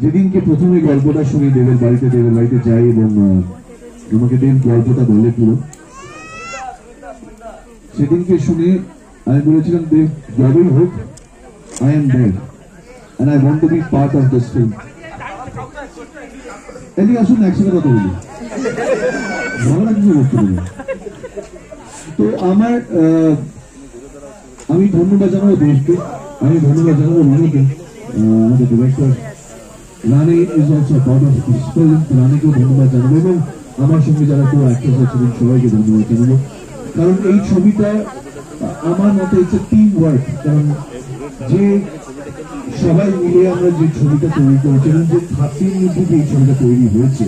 যেদিনকে প্রথমে গল্পটা শুনি দেবের বাড়িতে যাই এবং আমাকে দেব গল্পটা বলে পুরো, সেদিনকে শুনে আমি বলেছিলাম দেব যবেই হোক I am there and I want to be part of this film. এদিকে আসুন একসাথে কথা বলি, ভালো কিছু করতে বলি। তো আমি ধন্যবাদ জানাবো দেশকে, আমি ধন্যবাদ জানাবো রানীকে, আমাদের director Rani is also part of this film, রানীকেও ধন্যবাদ জানাবো এবং আমার সঙ্গে যারা কেউ অ্যাক্টর্স আছেন সবাইকে ধন্যবাদ জানাবো। কারণ এই ছবিটা আমার মতে হচ্ছে টিম ওয়ার্ক, কারণ যে সবাই মিলে আমরা যে ছবিটা তৈরি করেছি এবং যে 30 মধ্যে এই ছবিটা তৈরি হয়েছে,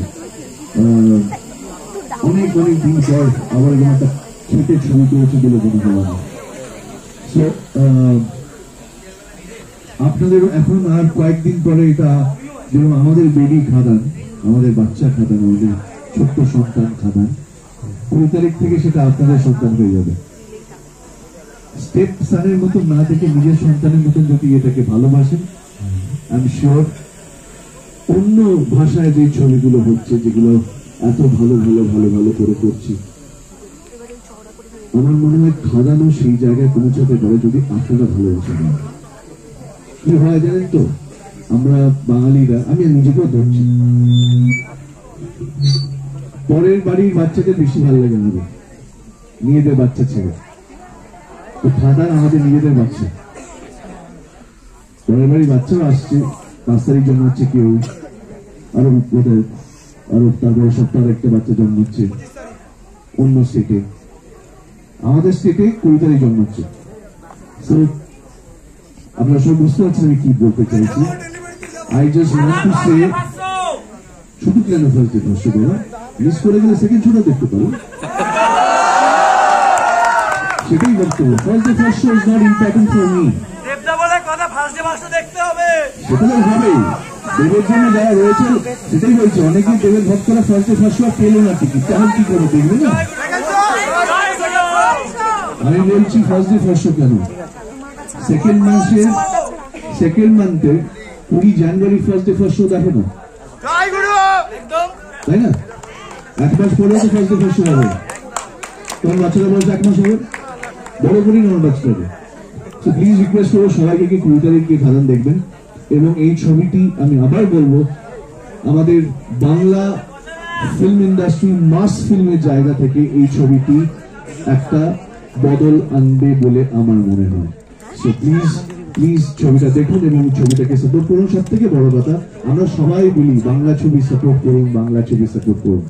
অনেক দিন পর আবার এরকম একটা খেতে ছবি করেছে বলে মনে হয়। আপনাদের এখন আর কয়েকদিন পরে এটা যেমন আমাদের বেবি খাদান, আমাদের বাচ্চা খাদান, আমাদের ছোট্ট সন্তান খাদান, 20 তারিখ থেকে সেটা আপনাদের সন্তান হয়ে যাবে। স্টেপ সানের মতো না থেকে নিজের সন্তানের মতন যদি এটাকে ভালোবাসেন, আই এম শিওর অন্য ভাষায় যে ছবিগুলো হচ্ছে, যেগুলো এত ভালো করে করছি, আমার মনে হয় খাদানও সেই জায়গায় পৌঁছাতে পারে যদি আপনারা ভালোবাসেন। কি হয় জানেন তো, আমরা বাঙালিরা, আমি নিজেকেও ধরছি, পরের বাড়ির বাচ্চাদের বেশি ভালো লাগে আমাদের নিজেদের বাচ্চা ছেড়ে। তো খাদান আমাদের নিজেদের বাচ্চা, পরের বাড়ির বাচ্চাও আসছে, 5 তারিখ জন্ম হচ্ছে কেউ, আরো তারপরে সপ্তাহে একটা বাচ্চা জন্ম হচ্ছে অন্য স্টেটে, আমাদের স্টেটে 20 তারিখ জন্ম হচ্ছে। আপনারা সব বুঝতে পারছেন আমি কি বলতে চাইছি। I just want to say, শুধু কেন ফার্স্ট ডে মিস করে গেলে সেকেন্ড শোটা দেখতে পারো, সেটাই বক্তব্য। First show is not important for me, সেটা তো হবেই। দেবের জন্য যারা রয়েছে সেটাই বলছে, অনেকে দেবের ভক্তরা ফার্স্ট শো পেল না টিকিট, তেমন কি করে দেখবে না। আমি বলছি ফার্স্ট শো কেন, সেকেন্ড মান্থে 20 জানুয়ারি ফার্স্ট শো দেখো না, তাই না? 1 মাস পরেও তো ফার্স্ট শো হবে, তোমার বাচ্চারা বলছে 1 মাস হবে, বড় করেই আমার বাচ্চা হবে। তো প্লিজ রিকোয়েস্ট করবো সবাইকে কি 20 তারিখ গিয়ে খাদান দেখবেন। এবং এই ছবিটি আমি আবার বলবো, আমাদের বাংলা ফিল্ম ইন্ডাস্ট্রি মাস ফিল্মের জায়গা থেকে এই ছবিটি একটা বদল আনবে বলে আমার মনে হয়। সো প্লিজ ছবিটা দেখুন এবং ছবিটাকে সাপোর্ট করুন। সব থেকে বড় কথা, আমরা সবাই বলি বাংলা ছবি সাপোর্ট করুন, বাংলা ছবি সাপোর্ট করুন।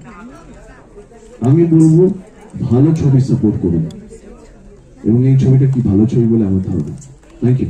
আমি বলবো ভালো ছবি সাপোর্ট করুন এবং এই ছবিটা কি ভালো ছবি বলে আমার ধারণা। Thank you.